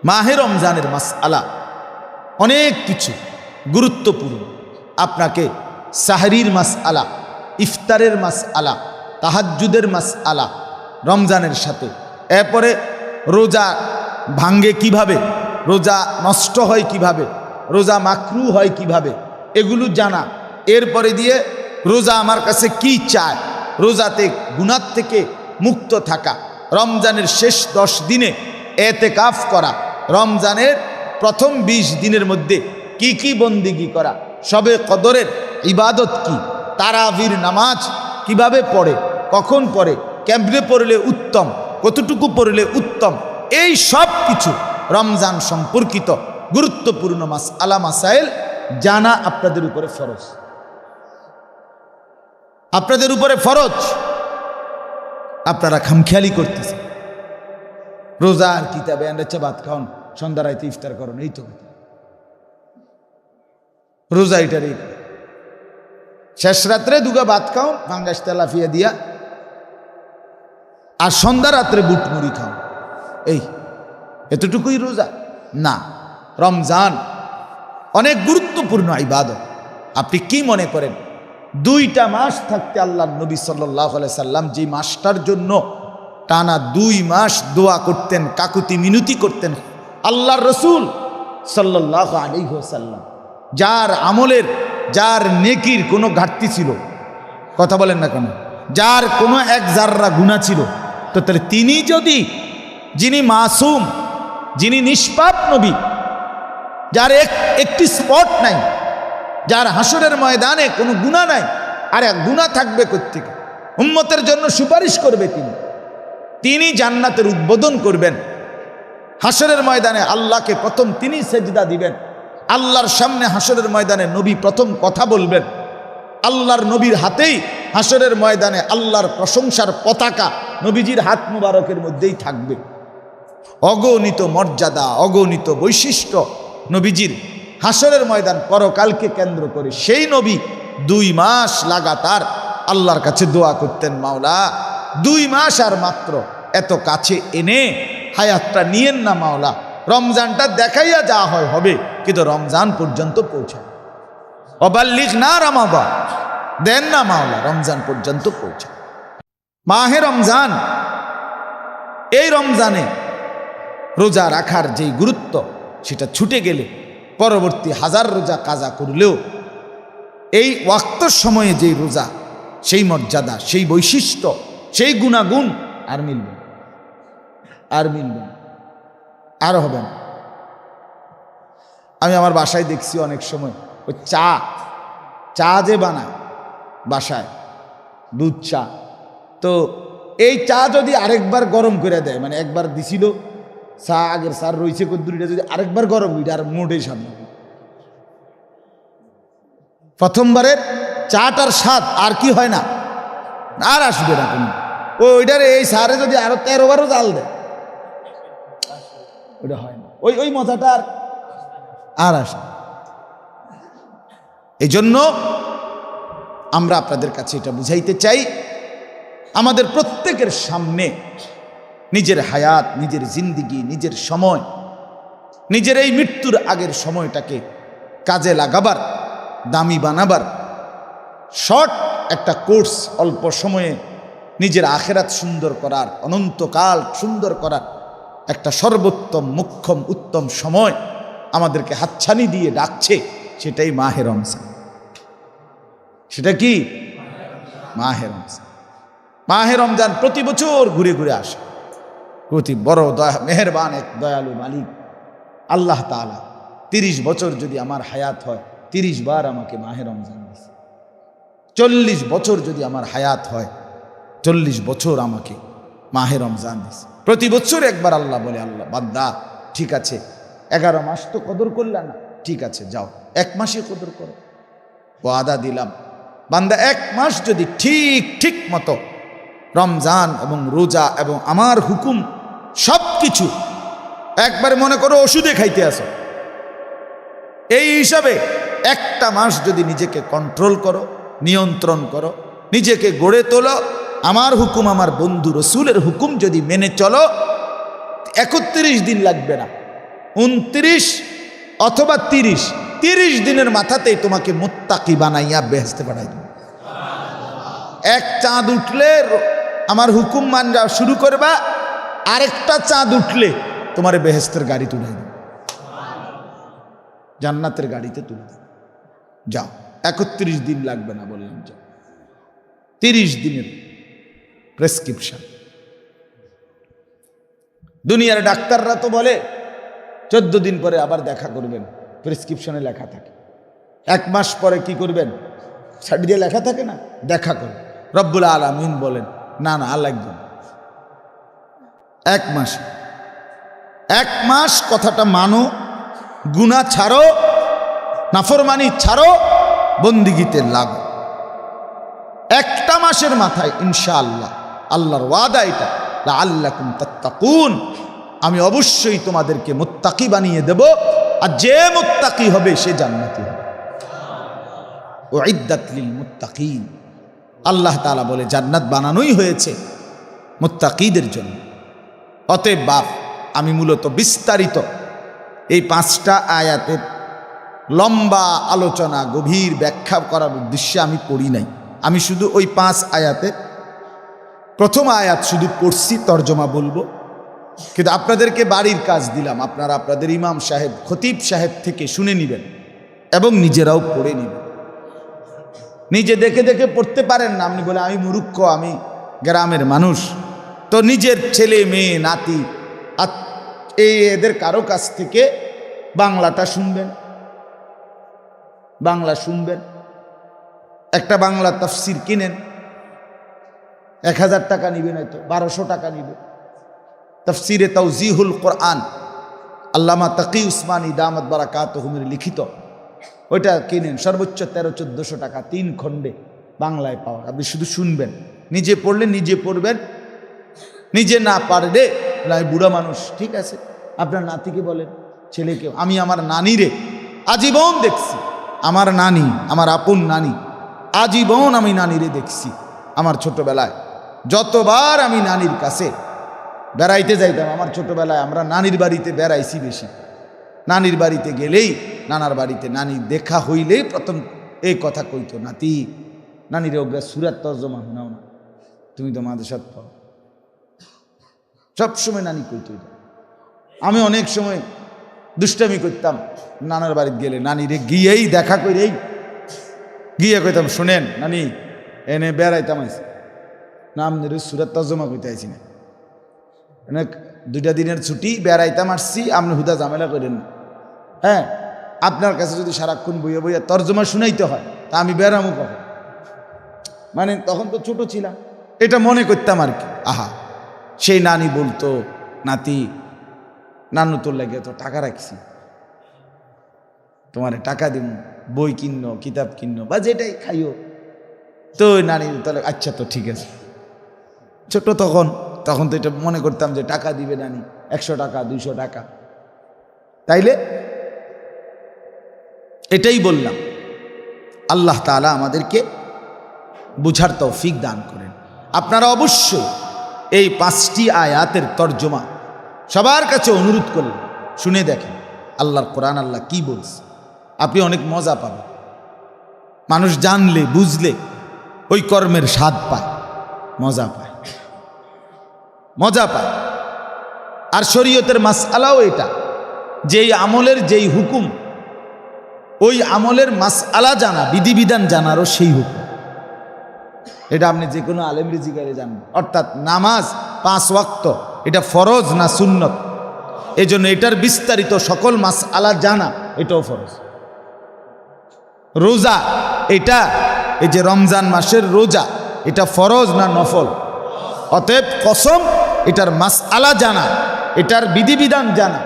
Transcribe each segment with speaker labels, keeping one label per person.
Speaker 1: মাহে রমজানের মাসআলা অনেক কিছু গুরুত্বপূর্ণ। আপনাকে সাহরির মাসআলা, ইফতারের মাসআলা, তাহাজ্জুদের মাসআলা রমজানের সাথে, এরপরে রোজা ভাঙ্গে কিভাবে, রোজা নষ্ট হয় কিভাবে, রোজা মাকরু হয় কিভাবে, এগুলো জানা। এরপরে দিয়ে রোজা আমার কাছে কি চায়, রোজাতে গুনাহ থেকে মুক্ত থাকা, রমজানের শেষ 10 দিনে এতেকাফ করা, রমজানের প্রথম 20 দিনের মধ্যে কি কি বন্দিগি করা, শবে কদরের ইবাদত কি, তারাবির নামাজ কিভাবে পড়ে, কখন পড়ে, কেমনে পড়লে উত্তম, কতটুকু পড়লে উত্তম, এই সব কিছু রমজান সম্পর্কিত গুরুত্বপূর্ণ মাসআলা মাসাইল জানা আপনাদের উপরে ফরজ। আপনাদের উপরে ফরজ। আপনারা খামখেয়ালি করতেছেন। রোজার কিতাবে আনছে ভাত খাওন, সন্ধ্যা রাইতে ইফতার করুন, এই তো রোজা। এটারই শেষ রাত্রে দুগা ভাত খাও ভাঙ্গাস তেলাফিয়া দিয়া, আর সন্ধ্যা রাত্রে বুট মুড়ি খাও, এই এতটুকুই রোজা না। রমজান অনেক গুরুত্বপূর্ণ ইবাদত। আপনি কি মনে করেন 2টা মাস থাকতে আল্লাহ নবী সাল্লাল্লাহু আলাইহি সাল্লাম যে মাসটার জন্য টানা 2 মাস দোয়া করতেন, কাকুতি মিনতি করতেন, আল্লাহর রসুল সাল্লাল্লাহু আলাইহি ওয়াসাল্লাম, যার আমলের, যার নেকির কোনো ঘাটতি ছিল, কথা বলেন না কেন, যার কোনো এক জাররা গুনাহ ছিল, তো তাহলে তিনি যদি, যিনি মাসুম, যিনি নিষ্পাপ নবী, যার একটি স্পট নাই, যার হাসরের ময়দানে কোনো গুনাহ নাই, আর এক গুনাহ থাকবে কোত্থেকে? উম্মতের জন্য সুপারিশ করবে তিনি জান্নাতের উদ্বোধন করবেন। হাসরের ময়দানে আল্লাহকে প্রথম তিনি সেজদা দিবেন। আল্লাহর সামনে হাসরের ময়দানে নবী প্রথম কথা বলবেন। আল্লাহর নবীর হাতেই হাসরের ময়দানে আল্লাহর প্রশংসার পতাকা নবীজির হাত মুবারকের মধ্যেই থাকবে। অগণিত মর্যাদা, অগণিত বৈশিষ্ট্য নবীজির। হাসরের ময়দান পরকালকে কেন্দ্র করে সেই নবী 2 মাস লাগাতার আল্লাহর কাছে দোয়া করতেন, মাওলা 2 মাস আর মাত্র এত কাছে এনে হায়াতটা নিয়েন না মাওলা, রমজানটা দেখাইয়া যা হয় হবে, কিন্তু রমজান পর্যন্ত পৌঁছায়, অবাল্লিগ না রমাদান, দেন না মাওলা, রমজান পর্যন্ত পৌঁছায়। মাহে রমজান, এই রমজানে রোজা রাখার যেই গুরুত্ব, সেটা ছুটে গেলে পরবর্তী 1000 রোজা কাজা করলেও এই ওয়াক্তর সময়ে যেই রোজা, সেই মর্যাদা, সেই বৈশিষ্ট্য, সেই গুণাগুণ আর মিলবে আর হবে না। আমি আমার বাসায় দেখছি অনেক সময় ওই চা যে বানায় বাসায়, দুধ চা, তো এই চা যদি আরেকবার গরম করে দেয়, মানে একবার দিছিল চা, আগের সার রয়েছে কদ্দুরিটা, যদি আরেকবার গরম হইটা আর মোটেই স্বাদ হবে। প্রথমবারের চাটার স্বাদ আর কি হয় না, আর আসবে না কোনো। ওইটার এই সারে যদি আরো 13 বারও জাল দেয়, ওইটা হয় না, ওই মজাটা আর আসে। এই জন্য আমরা আপনাদের কাছে এটা বুঝাইতে চাই, আমাদের প্রত্যেকের সামনে নিজের হায়াত, নিজের জিন্দিগি, নিজের সময়, নিজের এই মৃত্যুর আগের সময়টাকে কাজে লাগাবার, দামি বানাবার শর্ট একটা কোর্স, অল্প সময়ে নিজের আখেরাত সুন্দর করার, অনন্তকাল সুন্দর করার একটা সর্বোত্তম, মুখ্যম, উত্তম সময় আমাদেরকে হাতছানি দিয়ে ডাকছে, সেটাই মাহে রমজান। সেটা কি? মাহে রমজান। মাহে রমজান প্রতি বছর ঘুরে ঘুরে আসে। প্রতি বড় মেহেরবান এক দয়ালু মালিক আল্লাহ তাআলা 30 বছর যদি আমার হায়াত হয়, 30 বার আমাকে মাহে রমজান দিয়েছে। 40 বছর যদি আমার হায়াত হয়, 40 বছর আমাকে মাহে রমজান দিয়েছে। প্রতি বছর একবার আল্লাহ বলে, আল্লাহ বান্দা ঠিক আছে 11 মাস তো কদর করলা না, ঠিক আছে যাও 1 মাসে কদর করো। ওয়াদা দিলাম বান্দা 1 মাস যদি ঠিক মতো রমজান এবং রোজা এবং আমার হুকুম সব কিছু একবারে মনে করো ওষুধে খাইতে আসো, এই হিসাবে 1টা মাস যদি নিজেকে কন্ট্রোল করো, নিয়ন্ত্রণ করো, নিজেকে গড়ে তোলো, আমার হুকুম, আমার বন্ধু রসুলের হুকুম যদি মেনে চলো, 31 দিন লাগবে না, 29 অথবা 30 দিনের মাথাতেই তোমাকে মুত্তাকি বানাইয়া বেহেশতে পাঠাই দেব। এক চাঁদ উঠলে আমার হুকুম মানা শুরু করবা, আরেকটা চাঁদ উঠলে তোমার বেহেশতের গাড়ি তুলে দেব, জান্নাতের গাড়িতে তুলে দেব। যাও, 31 দিন লাগবে না বললাম, যাও। 30 দিনের প্রেসক্রিপশন। দুনিয়ার ডাক্তাররা তো বলে 14 দিন পরে আবার দেখা করবেন, প্রেসক্রিপশনে লেখা থাকে। 1 মাস পরে কি করবেন, সাইড দিয়ে লেখা থাকে না, দেখা করবেন। রব্বুল আলামিন বলেন না না, আর লাগবে না, 1 মাস। 1 মাস কথাটা মানো, গুনাহ ছাড়ো, নাফরমানি ছাড়ো, বন্দিগিতে লাগো। 1টা মাসের মাথায় ইনশাআল্লাহ, আল্লাহর ওয়াদা এটা, লাআল্লাকুম তাত্তাকুন, আমি অবশ্যই তোমাদেরকে মুত্তাকি বানিয়ে দেব, আর যে মুত্তাকি হবে সে জান্নাতি হবে। উইদ্দাত লিল মুত্তাকিন, আল্লাহ তাআলা বলে জান্নাত বানানোই হয়েছে মুত্তাকিদের জন্য। অতএব বাপ, আমি মূলত বিস্তারিত এই 5টা আয়াতের লম্বা আলোচনা, গভীর ব্যাখ্যা করার উদ্দেশ্যে আমি পড়ি নাই। আমি শুধু ওই 5 আয়াতের প্রথম আয়াত শুধু পড়ছি, তর্জমা বলবো। কিন্তু আপনাদেরকে বাড়ির কাজ দিলাম, আপনারা আপনাদের ইমাম সাহেব, খতিব সাহেব থেকে শুনে নেবেন এবং নিজেরাও পড়ে নেবেন। নিজে দেখে দেখে পড়তে পারেন না, আপনি বলে আমি মূর্খ, আমি গ্রামের মানুষ, তো নিজের ছেলে মেয়ে নাতি এদের কারো কাছ থেকে বাংলাটা শুনবেন, বাংলা শুনবেন। একটা বাংলা তাফসির কিনেন, 1000 টাকা নিবেন, হয়তো 1200 টাকা নিবে। তাফসিরে তাওজিহুল কোরআন, আল্লামা তাকি উসমানী দামাত বারাকাতুহুমের লিখিত, ওইটা কিনেন, সর্বোচ্চ 1300-1400 টাকা, 3 খণ্ডে বাংলায় পাওয়া। আপনি শুধু শুনবেন, নিজে পড়লে নিজে পড়বেন, নিজে না পারলে বুড়া মানুষ, ঠিক আছে, আপনার নাতিকে বলেন, ছেলেকে। আমি আমার নানিরে আজীবন দেখছি, আমার নানি, আমার আপন নানি, আজীবন আমি নানিরে দেখছি। আমার ছোটবেলায় যতবার আমি নানির কাছে বেড়াইতে যাইতাম, আমার ছোটবেলায় আমরা নানির বাড়িতে বেড়াইছি বেশি। নানির বাড়িতে গেলেই, নানার বাড়িতে নানি দেখা হইলেই প্রথম এই কথা কইতো, নাতি, নানিরে ওগা সুরাত তর্জমা শোনাও না, তুমি তো মাদ্রাসাত পাও। সবসময় নানি কইতো। আমি অনেক সময় দুষ্টামি করতাম, নানার বাড়িতে গেলে নানিরে গিয়েই দেখা করেই গিয়ে কইতাম, শোনেন নানি, এনে বেড়াইতাম আইছি না, আপনার সুরাত তর্জমা কইতে আইছি না, অনেক 2টা দিনের ছুটি, বেড়াইতাম আসছি, আপনি হুদা ঝামেলা করেন না। হ্যাঁ, আপনার কাছে যদি সারাক্ষণ বইয়া বইয়া তর্জমা শুনাইতে হয়, তা আমি বেড়ামো কখন? মানে তখন তো ছোট ছিলাম, এটা মনে করতাম আর কি। আহা, সেই নানি বলতো, নাতি, নানু তোর লাগে তো টাকা রাখছি, তোমারে টাকা দিব, বই কিনো, কিতাব কিনো, বা যেটাই খাইও। তো নানি তাহলে আচ্ছা, তো ঠিক আছে। ছোট তখন তো এটা মনে করতাম যে টাকা দিবে নানি, 100 টাকা 200 টাকা। তাইলে এটাই বললাম, আল্লাহ তাআলা আমাদেরকে বুঝার তৌফিক দান করেন। আপনারা অবশ্যই এই 5টি আয়াতের তর্জমা সবার কাছে অনুরোধ করলেন, শুনে দেখেন আল্লাহর কোরআন, আল্লাহ কি বলছে, আপনি অনেক মজা পাবেন। মানুষ জানলে বুঝলে ওই কর্মের স্বাদ পায়, মজা পায়, মজা পায়। আর শরীয়তের মাসআলাও এটা, যেই আমলের যেই হুকুম, ওই আমলের মাসআলা জানা, বিধিবিধান জানারও সেই হুকুম। এটা আপনি যে কোনো আলেম রিজিকারে জানবেন। অর্থাৎ নামাজ 5 ওয়াক্ত, এটা ফরজ না সুন্নত, এই জন্য এটার বিস্তারিত সকল মাসআলা জানা, এটাও ফরজ। রোজা, এটা এই যে রমজান মাসের রোজা, এটা ফরজ না নফল। অতএব কসম, এটার মাসআলা জানা, এটার বিধিবিধান জানা,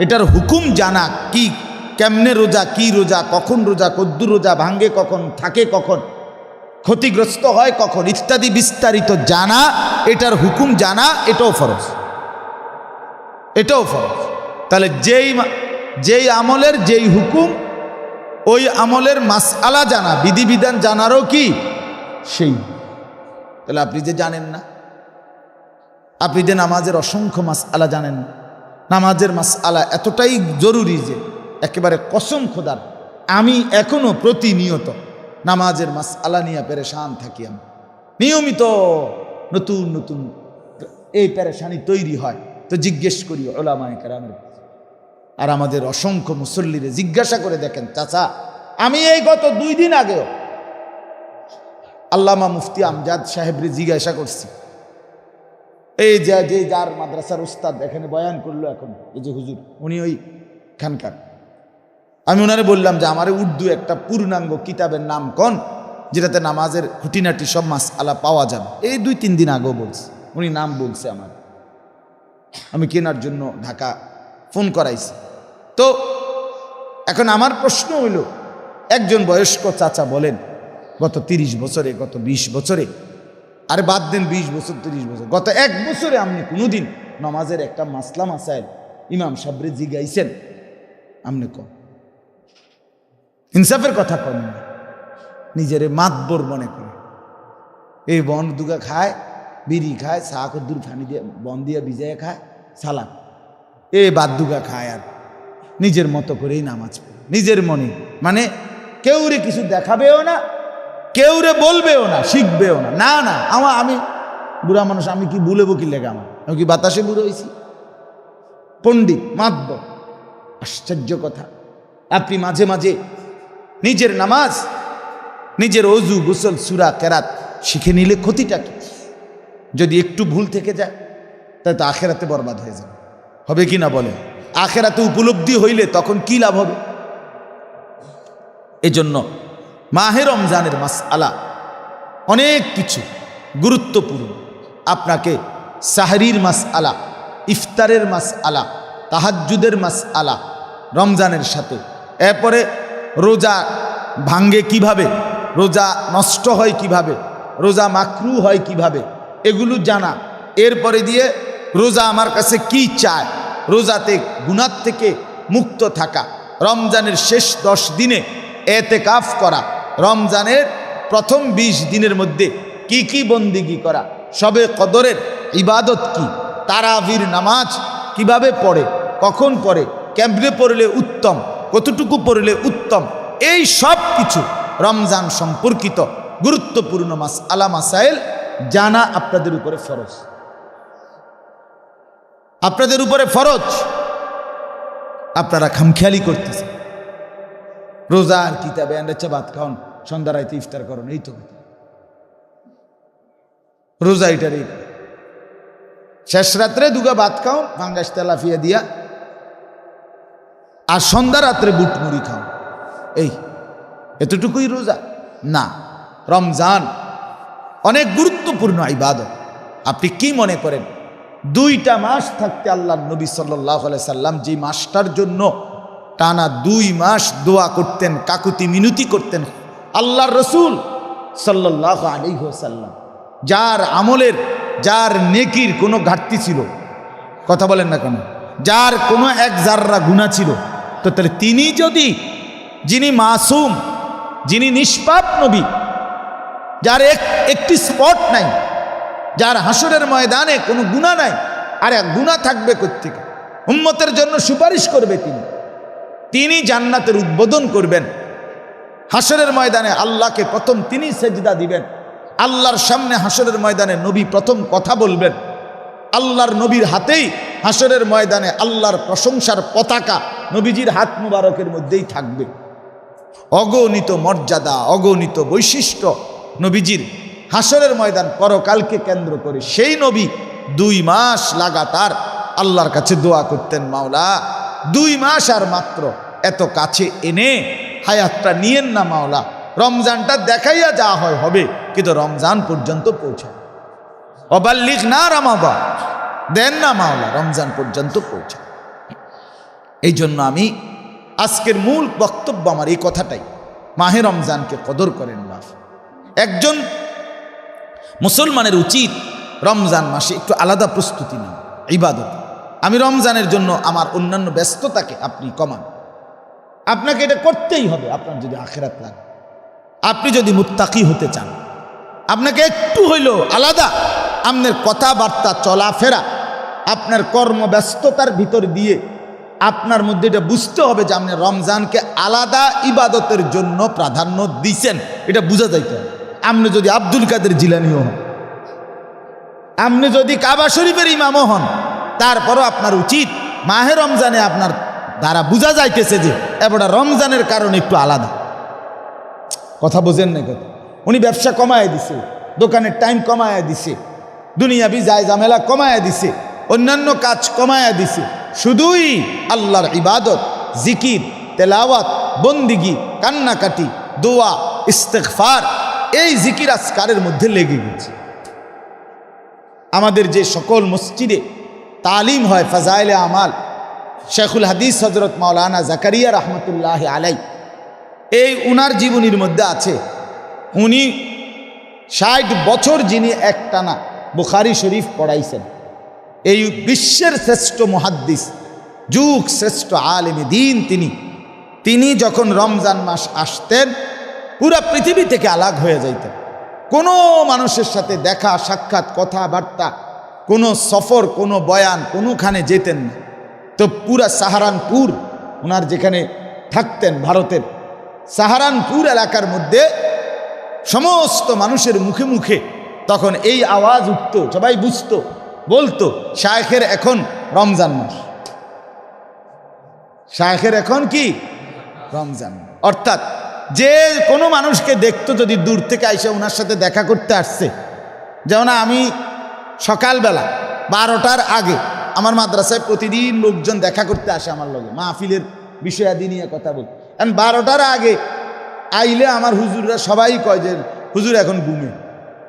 Speaker 1: এটার হুকুম জানা, কি কেমনে রোজা, কি রোজা, কখন রোজা, কদ্দুর রোজা, ভাঙ্গে কখন, থাকে কখন, ক্ষতিগ্রস্ত হয় কখন, ইত্যাদি বিস্তারিত জানা, এটার হুকুম জানা, এটাও ফরজ, এটাও ফরজ। তাহলে যেই আমলের যেই হুকুম, ওই আমলের মাসআলা জানা, বিধিবিধান জানারও কি সেই। তাহলে আপনি যে জানেন না, আপনি যে নামাজের অসংখ্য মাসআলা জানেন না, নামাজের মাসআলা এতটাই জরুরি যে একেবারে কসম খোদার আমি এখনো প্রতিনিয়ত নামাজের মাসআলা নিয়ে পেরেশান থাকি। আমি নিয়মিত নতুন নতুন এই পেরেশানি তৈরি হয়, তো জিজ্ঞেস করি উলামায়ে কেরামের। আর আমাদের অসংখ্য মুসল্লিরে জিজ্ঞাসা করে দেখেন, চাচা আমি এই গত 2 দিন আগেও আল্লামা মুফতি আমজাদ সাহেবরে জিজ্ঞাসা করছি, এই যে যার মাদ্রাসার উস্তাদ এখানে বয়ান করলো এখন, এই যে হুজুর উনি ওই খানকার, আমি ওনারে বললাম যে আমার উর্দু একটা পূর্ণাঙ্গ কিতাবের নাম কোন যেটাতে নামাজের খুঁটিনাটি সব মাসআলা পাওয়া যাবে। এই 2-3 দিন আগেও বলছে, উনি নাম বলছে আমার, আমি কেনার জন্য ঢাকা ফোন করাইছি। তো এখন আমার প্রশ্ন হইল, একজন বয়স্ক চাচা বলেন গত 30 বছরে, গত 20 বছরে, আরে বাদ দেন 20 বছর 30 বছর, গত 1 বছরে আপনি কোনোদিন নামাজের একটা মাসলা মাসাইল ইমাম সাহেবরে জিগাইছেন? আপনি কম ইনসাফের কথা কম না, নিজেরে মাতবর মনে করে এই বন দুগা খায়, বিড়ি খায়, চা কদ্দুর ফানি দিয়ে বন দিয়ে ভিজাইয়া খায়, সালাম এই বাদ দুগা খায়, আর নিজের মতো করেই নামাজ পড়ে নিজের মনে, মানে কেউরে কিছু দেখাবেও না, কেউরে বলবেও না, শিখবেও না। না না আমি বুড়া মানুষ, আমি কি ভুলেবো কি লেগে? আমি কি বাতাসে বুড়ো হয়েছি? পণ্ডিত মাতবর। আশ্চর্য কথা, আপনি মাঝে মাঝে নিজের নামাজ, নিজের অজু গোসল সূরা কেরাত শিখে নিলে ক্ষতিটা কি? যদি একটু ভুল থেকে যায় তাহলে তো আখেরাতে বরবাদ হয়ে যাবে, হবে কি না বলেন? আখেরাতে উপলব্ধি হইলে তখন কি লাভ হবে? এজন্য মাহে রমজানের মাসআলা অনেক কিছু গুরুত্বপূর্ণ। আপনাকে সাহরির মাসআলা, ইফতারের মাসআলা, তাহাজ্জুদের মাসআলা রমজানের সাথে, এরপরে রোজা ভাঙ্গে কিভাবে, রোজা নষ্ট হয় কিভাবে, রোজা মাকরু হয় কিভাবে, এগুলো জানা। এরপরে দিয়ে রোজা আমার কাছে কি চায়, রোজাতে গুনাহ থেকে মুক্ত থাকা, রমজানের শেষ 10 দিনে এতেকাফ করা, রমজানের প্রথম 20 দিনের মধ্যে কি কি বন্দিগি করা, শবে কদরের ইবাদত কি, তারাবির নামাজ কিভাবে পড়ে, কখন পড়ে, কেমনে পড়লে উত্তম, কতটুকু পড়লে উত্তম, এই সব কিছু রমজান সম্পর্কিত গুরুত্বপূর্ণ মাসআলা মাসাইল জানা আপনাদের উপরে ফরজ। আপনাদের উপরে ফরজ, আপনারা খামখেয়ালি করতেছেন। রোজার কিতাবে আন্দাচ্ছা ভাত খাওন, সন্ধ্যা রাইতে ইফতার করুন, এই তো রোজা। এটারই শেষ রাত্রে দুগা ভাত খাও ভাঙ্গাস তেলাফিয়া দিয়া, আর সন্ধ্যা রাত্রে বুট মুড়ি খাও, এই এতটুকুই রোজা? না, রমজান অনেক গুরুত্বপূর্ণ ইবাদত। আপনি কি মনে করেন 2টা মাস থাকতে আল্লাহ নবী সাল্লাল্লাহু আলাইহি সাল্লাম যে মাসটার জন্য টানা 2 মাস দোয়া করতেন, কাকুতি মিনতি করতেন, আল্লাহর রসুল সাল্লাল্লাহু আলাইহি ওয়াসাল্লাম, যার আমলের, যার নেকির কোনো ঘাটতি ছিল, কথা বলেন না কেন, যার কোনো 1 জাররা গুনাহ ছিল, তো তাহলে তিনি যদি, যিনি মাসুম, যিনি নিষ্পাপ নবী, যার একটি স্পট নাই, যার হাসরের ময়দানে কোনো গুনাহ নাই, আর এক গুনাহ থাকবে কোত্থেকে? উম্মতের জন্য সুপারিশ করবে তিনি জান্নাতের উদ্বোধন করবেন, হাসরের ময়দানে আল্লাহকে প্রথম তিনি সেজদা দিবেন, আল্লাহর সামনে হাসরের ময়দানে নবী প্রথম কথা বলবেন, আল্লাহর নবীর হাতেই হাসরের ময়দানে আল্লাহর প্রশংসার পতাকা নবীজির হাত মুবারকের মধ্যেই থাকবে। অগণিত মর্যাদা, অগণিত বৈশিষ্ট্য নবীজির হাসরের ময়দান, পরকালকে কেন্দ্র করে। সেই নবী 2 মাস লাগাতার আল্লাহর কাছে দোয়া করতেন, মাওলা 2 মাস আর মাত্র এত কাছে এনে হায়াতটা নিয়েন না মাওলা, রমজানটা দেখাইয়া যা হয় হবে, কিন্তু রমজান পর্যন্ত পৌঁছায়, অবাল্লিগ না রামাদান, দেন না মাওলা রমজান পর্যন্ত পৌঁছায়। এই জন্য আমি আজকের মূল বক্তব্য আমার এই কথাটাই, মাহে রমজানকে কদর করেন না। একজন মুসলমানের উচিত রমজান মাসে একটু আলাদা প্রস্তুতি নেন ইবাদত। আমি রমজানের জন্য আমার অন্যান্য ব্যস্ততাকে আপনি কমান, আপনাকে এটা করতেই হবে। আপনার যদি আখিরাত লাগে, আপনি যদি মুত্তাকি হতে চান, আপনাকে একটু হইলেও আলাদা আপনার কথাবার্তা, চলাফেরা, আপনার কর্মব্যস্ততার ভিতর দিয়ে আপনার মধ্যে এটা বুঝতে হবে যে আপনি রমজানকে আলাদা ইবাদতের জন্য প্রাধান্য দিছেন, এটা বোঝা যাইতে হবে। আপনি যদি আব্দুল কাদের জিলানিও হন, আপনি যদি কাবা শরীফের ইমামও হন, তারপরও আপনার উচিত মাহে রমজানে আপনার দ্বারা বোঝা যাইতেছে যে এবারটা রমজানের কারণে একটু আলাদা। কথা বোঝেন না কথা? উনি ব্যবসা কমায় দিছে, দোকানের টাইম কমায় দিছে, দুনিয়াবি যায় ঝামেলা কমায় দিছে, অন্যান্য কাজ কমায়া দিছে, শুধুই আল্লাহর ইবাদত, জিকির, তেলাওয়াত, বন্দিগি, কান্নাকাটি, দোয়া, ইস্তেগফার, এই জিকির আজকারের মধ্যে লেগে গেছে। আমাদের যে সকল মসজিদে তালিম হয় ফাজাইলে আমাল, শেখুল হাদিস হজরত মাওলানা জাকারিয়া রহমতুল্লাহ আলাই, এই উনার জীবনীর মধ্যে আছে, উনি 60 বছর যিনি একটানা বুখারী শরীফ পড়াইছেন, এই বিশ্বের শ্রেষ্ঠ মুহাদ্দিস, যুগ শ্রেষ্ঠ আলেমে দিন তিনি যখন রমজান মাস আসতেন পুরা পৃথিবী থেকে আলাগ হয়ে যাইতেন। কোনো মানুষের সাথে দেখা সাক্ষাৎ কথাবার্তা, কোনো সফর, কোনো বয়ান, কোনোখানে যেতেন না। তো পুরা সাহারানপুর, ওনার যেখানে থাকতেন ভারতের সাহারানপুর এলাকার মধ্যে সমস্ত মানুষের মুখে মুখে তখন এই আওয়াজ উঠত, সবাই বুঝতো, বলতো শায়েখের এখন রমজান মাস, শায়েখের এখন কি রমজান। অর্থাৎ যে কোনো মানুষকে দেখতো যদি দূর থেকে আইসা ওনার সাথে দেখা করতে আসছে, যেমন আমি সকালবেলা 12টার আগে আমার মাদ্রাসায় প্রতিদিন লোকজন দেখা করতে আসে আমার লগে, মাহফিলের বিষয়াদি নিয়ে কথা বল। কারণ 12টার আগে আইলে আমার হুজুররা সবাই কয় যে হুজুর এখন ঘুমে,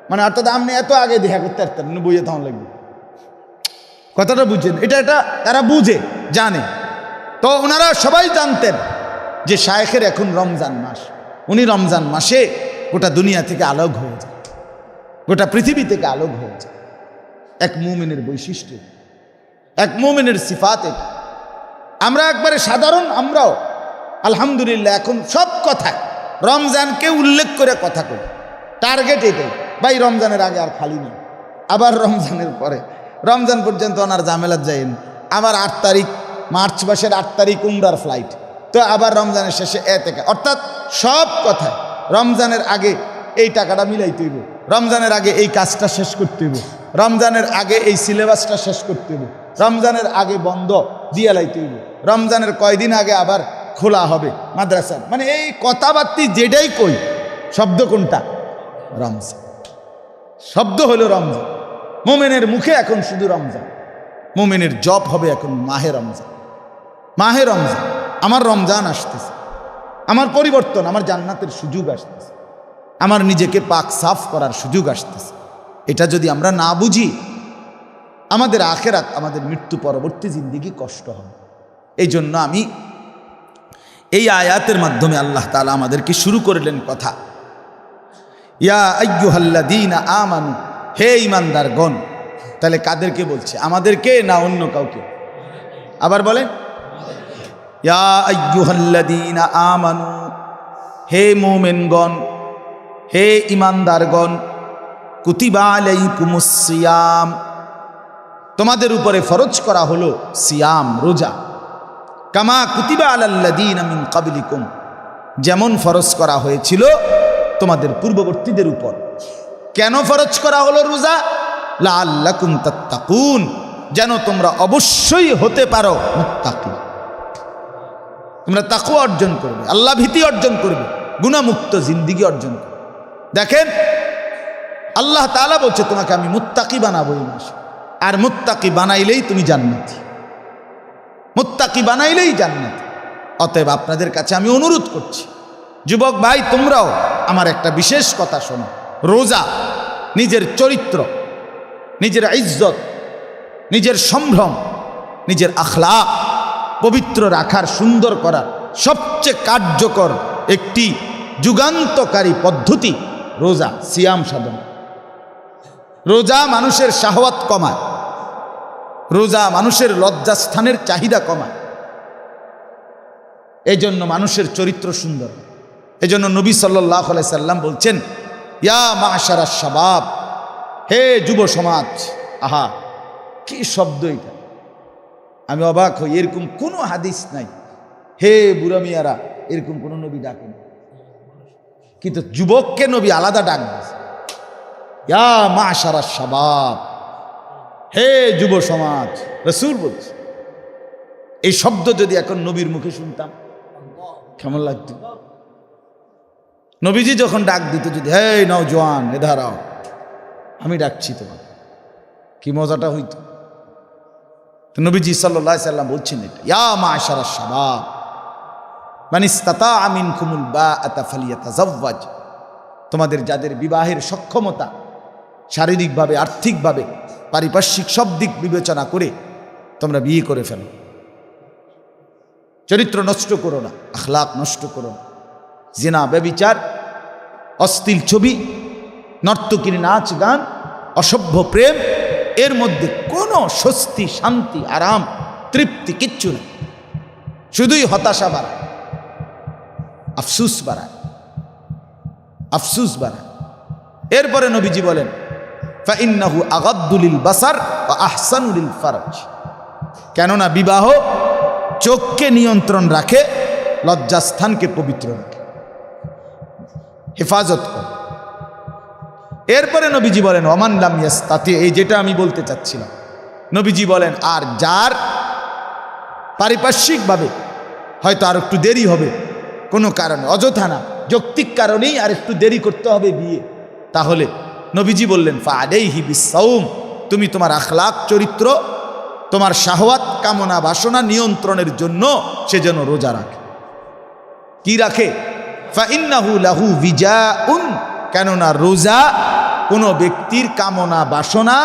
Speaker 1: মানে অর্থাৎ আপনি এত আগে দেখা করতে আসতেন না, বইয়ে তখন লাগবে। কথাটা বুঝছেন? এটা তারা বুঝে জানে। তো ওনারা সবাই জানতেন যে শায়েখের এখন রমজান মাস, উনি রমজান মাসে গোটা দুনিয়া থেকে আলোক হয়ে যায়, গোটা পৃথিবী থেকে আলোক হয়ে যায়। এক মুমিনের বৈশিষ্ট্য, এক মুমিনের সিফাত এটা। আমরা একবারে সাধারণ, আমরাও আলহামদুলিল্লাহ এখন সব কথায় রমজানকে উল্লেখ করে কথা কই, টার্গেট এটাই, ভাই রমজানের আগে আর খালি নেই, আবার রমজানের পরে, রমজান পর্যন্ত ওনার ঝামেলার যাইন, আবার 8 তারিখ মার্চ মাসের 8 তারিখ উমরার ফ্লাইট, তো আবার রমজানের শেষে এতেকা, অর্থাৎ সব কথায় রমজানের আগে এই টাকাটা মিলাইতে হইব, রমজানের আগে এই কাজটা শেষ করতে হইব, রমজানের আগে এই সিলেবাসটা শেষ করতে হইব, রমজানের আগে বন্ধ দিয়ে লাইতে হইব, রমজানের কয়দিন আগে আবার খোলা হবে মাদ্রাসা, মানে এই কথাবার্তি যেটাই কই শব্দ কোনটা? রমজান। শব্দ হলো রমজান। মোমেনের মুখে এখন শুধু রমজান, মোমেনের জপ হবে এখন মাহে রমজান। মাহে রমজান, আমার রমজান আসতেছে, আমার পরিবর্তন, আমার জান্নাতের সুযোগ আসতেছে, আমার নিজেকে পাক সাফ করার সুযোগ আসতেছে। এটা যদি আমরা না বুঝি, আমাদের আখেরাত, আমাদের মৃত্যু পরবর্তী জিন্দেগি কষ্ট হবে। এই জন্য আমি এই আয়াতের মাধ্যমে আল্লাহ তাআলা আমাদেরকে শুরু করলেন কথা, ইয়া আইয়ুহাল্লাযীনা আমানু, হে ঈমানদারগণ। তাহলে কাদেরকে বলছে? আমাদেরকে না অন্য কাউকে? আবার বলেন, ইয়া আইয়ুহাল্লাযীনা আমানু, হে মুমিনগণ, হে ঈমানদারগণ, কুতিবা আলাইকুমুস সিয়াম, তোমাদের উপরে ফরজ করা হলো সিয়াম, রোজা, কামা কুতিবা আলাল্লাযীনা মিন ক্বাবলিকুম, যেমন ফরজ করা হয়েছিল তোমাদের পূর্ববর্তীদের উপর। কেন ফরজ করা হলো রোজা? লাআল্লাকুম তাত্তাকুন, যেন তোমরা অবশ্যই হতে পারো মুত্তাকি, তোমরা তাকওয়া অর্জন করবে, আল্লাহ ভীতি অর্জন করবে, গুনাহমুক্ত জিন্দেগি অর্জন করবে। দেখেন আল্লাহ তাআলা বলছে তোমাকে আমি মুত্তাকি বানাবো এই মাসে, আর মুত্তাকি বানাইলেই তুমি জান্নাতি, মুত্তাকি বানাইলেই জান্নাতি। অতএব আপনাদের কাছে আমি অনুরোধ করছি, যুবক ভাই তোমরাও আমার একটা বিশেষ কথা শোনো। রোজা নিজের চরিত্র, নিজের ইজ্জত, নিজের সম্ভ্রম, নিজের আখলাক পবিত্র রাখার, সুন্দর করার সবচেয়ে কার্যকর একটি যুগান্তকারী পদ্ধতি রোজা, সিয়াম সাধন। রোজা মানুষের শাহওয়াত কমায়, রোজা মানুষের লজ্জাস্থানের চাহিদা কমায়, এই জন্য মানুষের চরিত্র সুন্দর। এই জন্য নবী সাল্লাল্লাহু আলাইহি সাল্লাম বলছেন, ইয়া মাশারাশ শাবাব, হে যুব সমাজ, আহা কি শব্দ এটা! আমি অবাক হই, এরকম কোনো হাদিস নাই হে বুড়া মিয়ারা, এরকম কোনো নবী ডাকেন, কিন্তু যুবককে নবী আলাদা ডাক দিয়েছে, ইয়া মাশারা শাবাব, হে যুব সমাজ। রাসূল বলছে, এই শব্দ যদি এখন নবীর মুখে শুনতাম কেমন লাগতো? নবীজি যখন ডাক দিত, যদি হে নওজোয়ান এধার আও, আমি ডাকছি তোমার, কি মজাটা হইতো। তো নবীজি সাল্লাল্লাহু আলাইহি সাল্লাম বলছেন এটা, ইয়া মাশারা শাবাব মান ইসতাতা মিনকুমুল বাআতা ফালিয়াতাযাওয়াজ, তোমাদের যাদের বিবাহের সক্ষমতা শারীরিকভাবে, আর্থিকভাবে, পারিপার্শ্বিক সব দিক বিবেচনা করে তোমরা বিয়ে করে ফেলো। চরিত্র নষ্ট করো না, আখলাক নষ্ট করো না। জিনা, ব্যভিচার, অশ্লীল ছবি, নর্তকীর নাচ গান, অসভ্য প্রেম, এর মধ্যে কোনো স্বস্তি, শান্তি, আরাম, তৃপ্তি কিচ্ছু নেই, শুধুই হতাশা বাড়ায়, আফসুস বাড়ায়, আফসুস বাড়ায়। এরপরে নবীজি বলেন, ফাইন্নাহু আগাদ্দু লিল বাসার ওয়া আহসানু লিল ফারজ, কেননা বিবাহ চোখকে নিয়ন্ত্রণ রাখে, লজ্জাস্থানকে পবিত্র রাখে, হেফাজত করে। এরপরে নবীজি বলেন, ওমান লাম ইয়াস্তাতি, এই যেটা আমি বলতে চাচ্ছিলাম, নবীজি বলেন, আর যার পারিপার্শ্বিকভাবে হয়তো আর একটু দেরি হবে, কোনো কারণে, অযথা না, যৌক্তিক কারণেই আর একটু দেরি করতে হবে বিয়ে, তাহলে নবীজি বললেন, ফাআলাইহি বিসসাওম, তুমি তোমার আখলাক, চরিত্র, তোমার শাহওয়াত, কামনা বাসনা নিয়ন্ত্রণের জন্য সে যেন রোজা রাখে। কি রাখে? ফাইন্নাহু লাহু বিজাউন, কেননা রোজা কোনো ব্যক্তির কামনা বাসনা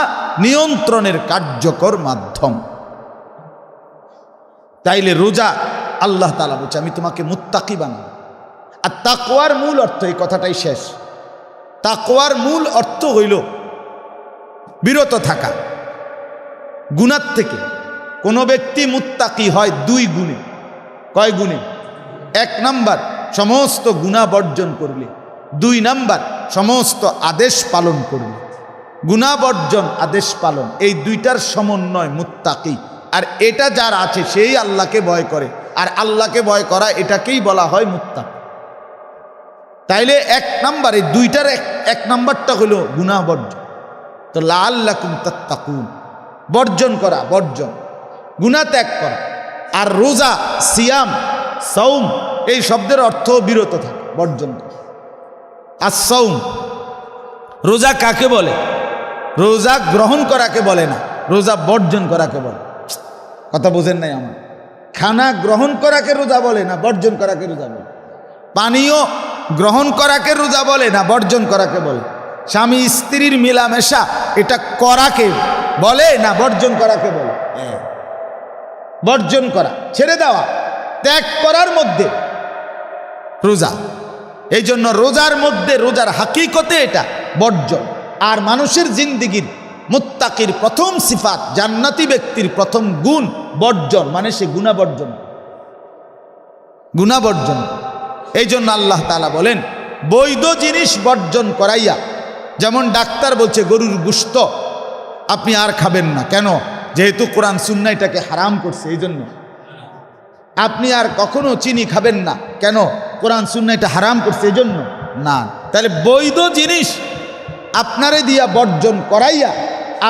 Speaker 1: নিয়ন্ত্রণের কার্যকর মাধ্যম। তাইলে রোজা, আল্লাহ তাআলা বলছে, আমি তোমাকে মুত্তাকি বানাবো। আর তাকওয়ার মূল অর্থ, এই কথাটাই শেষ, তাকওয়ার মূল অর্থ হইল বিরত থাকা গুনাহ থেকে। কোনো ব্যক্তি মুত্তাকি হয় দুই গুণে। কয় গুণে? 1 নাম্বার, সমস্ত গুনাহ বর্জন করলে। 2 নাম্বার, সমস্ত আদেশ পালন করলে। গুনাহ বর্জন, আদেশ পালন, এই দুইটার সমন্বয় মুত্তাকি। আর এটা যার আছে সেই আল্লাহকে ভয় করে, আর আল্লাহকে ভয় করা এটাকেই বলা হয় মুত্তাকি। তাইলে 1 নাম্বার, এই দুইটার 1 নাম্বারটা হলো গুনাহ বর্জন। তো লাআল্লাকুম তাত্তাকুন, বর্জন করা, বর্জন, গুনাহ ত্যাগ করা। আর রোজা, সিয়াম, সাওম, এই শব্দের অর্থ বিরত থাকা, বর্জন করা। আর সাওম, রোজা কাকে বলে? রোজা গ্রহণ করাকে বলে না, রোজা বর্জন করাকে বলে। কথা বোঝেন নাই আমার? খানা গ্রহণ করাকে রোজা বলে না, বর্জন করাকে রোজা বলে। পানীয় গ্রহণ করাকে রোজা বলে না, বর্জন করাকে বলে। স্বামী স্ত্রীর মেলামেশা, এটা করাকে বলে না, বর্জন করাকে বলে। বর্জন করা, ছেড়ে দেওয়া, ত্যাগ করার মধ্যে রোজা। এই জন্য রোজার মধ্যে, রোজার হাকিকতে এটা বর্জন। আর মানুষের জিন্দিগির মুত্তাকির প্রথম সিফাত, জান্নাতি ব্যক্তির প্রথম গুণ বর্জন, মানে সে গুনাহ বর্জন, গুনাহ বর্জন। এই জন্য আল্লাহ তাআলা বলেন, বৈধ জিনিস বর্জন করাইয়া, যেমন ডাক্তার বলছে গরুর গোশত আপনি আর খাবেন না, কেন? যেহেতু কোরআন সুন্নাহ এটাকে হারাম করছে, এই জন্য। আপনি আর কখনো চিনি খাবেন না, কেন? কোরআন সুন্নাহ এটা হারাম করছে, এই জন্য না। তাহলে বৈধ জিনিস আপনারে দিয়া বর্জন করাইয়া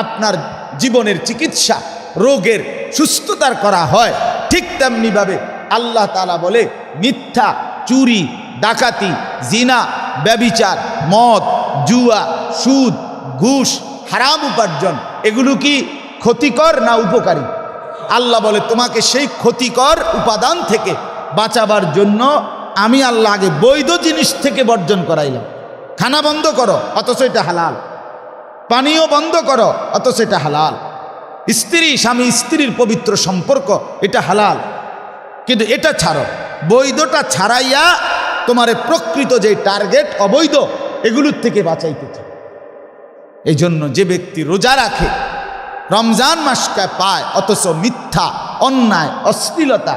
Speaker 1: আপনার জীবনের চিকিৎসা, রোগের সুস্থতার করা হয়। ঠিক তেমনিভাবে আল্লাহ তাআলা বলে, মিথ্যা, চুরি, ডাকাতি, জিনা, ব্যভিচার, মদ, জুয়া, সুদ, ঘুষ, হারাম উপার্জন, এগুলো কি ক্ষতিকর না উপকারী? আল্লাহ বলে, তোমাকে সেই ক্ষতিকর উপাদান থেকে বাঁচাবার জন্য আমি আল্লাহ আগে বৈধ জিনিস থেকে বর্জন করাইলাম। খানা বন্ধ করো, অথচ এটা হালাল। পানীয় বন্ধ করো, অথচ এটা হালাল। স্ত্রী, স্বামী স্ত্রীর পবিত্র সম্পর্ক, এটা হালাল। কিন্তু এটা ছাড়ো, বৈধটা ছাড়াইয়া তোমার প্রকৃত যে টার্গেট অবৈধ, এগুলোর থেকে বাঁচাইতেছে। এই জন্য যে ব্যক্তি রোজা রাখে, রমজান মাসকে পায়, অথচ মিথ্যা, অন্যায়, অশ্লীলতা,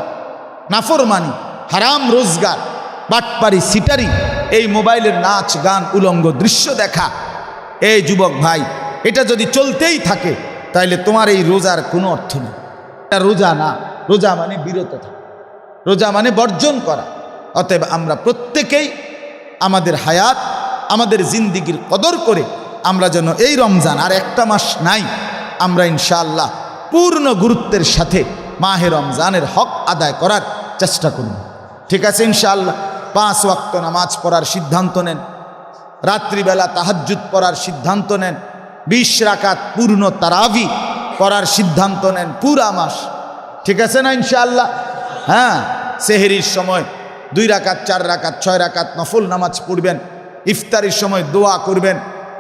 Speaker 1: নাফরমানি, হারাম রোজগার, বাটপারি, সিটারি, এই মোবাইলের নাচ গান, উলঙ্গ দৃশ্য দেখা, এই যুবক ভাই, এটা যদি চলতেই থাকে, তাইলে তোমার এই রোজার কোনো অর্থ নেই। এটা রোজা না, রোজা মানে বিরত থাকা, রোজা মানে বর্জন করা। অতএব আমরা প্রত্যেকেই আমাদের হায়াত, আমাদের জিন্দিগির কদর করে আমরা যেন এই রমজান, আর একটা মাস নাই, আমরা ইনশাআল্লাহ পূর্ণ গুরুত্বের সাথে মাহে রমজানের হক আদায় করার চেষ্টা করব। ঠিক আছে ইনশাআল্লাহ? 5 ওয়াক্ত নামাজ পড়ার সিদ্ধান্ত নেন, রাত্রিবেলা তাহাজ্জুদ পড়ার সিদ্ধান্ত নেন, 20 রাকাত পূর্ণ তারাবি পড়ার সিদ্ধান্ত নেন পুরা মাস। ঠিক আছে না ইনশাআল্লাহ? হ্যাঁ, সেহরির সময় 2 রাকাত 4 রাকাত 6 রাকাত নফল নামাজ পড়বেন, ইফতারির সময় দোয়া করবেন,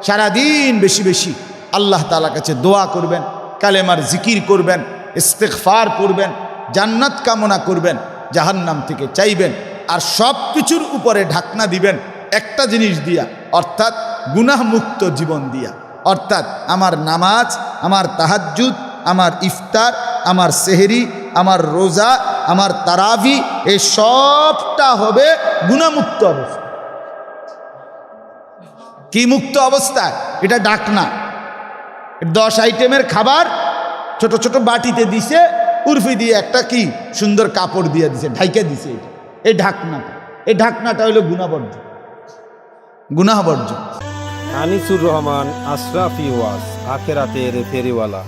Speaker 1: সারাদিন বেশি বেশি আল্লাহ তাআলার কাছে দোয়া করবেন, কালেমার জিকির করবেন, ইস্তেগফার করবেন, জান্নাত কামনা করবেন, জাহান্নাম থেকে চাইবেন, আর সব কিছুর উপরে ঢাকনা দিবেন একটা জিনিস দিয়া, অর্থাৎ গুনাহমুক্ত জীবন দিয়া। অর্থাৎ আমার নামাজ, আমার তাহাজ্জুদ, আমার ইফতার, আমার সেহরি, আমার রোজা, আমার তারাবি, এই সবটা হবে গুনাহমুক্ত অবস্থা। কি মুক্ত অবস্থায়? এটা ঢাকনা। 10 আইটেমের খাবার ছোট ছোট বাটিতে দিছে, উর্ফি দিয়ে একটা কি সুন্দর কাপড় দিয়ে দিছে, ঢাইকে দিছে। এই ঢাকনাটা হলো গুনাহবর্জ্য, গুনাহবর্জ্য।
Speaker 2: আনিসুর রহমান, আশরাফি ওয়াজ, আখেরাতের ফেরিওয়ালা।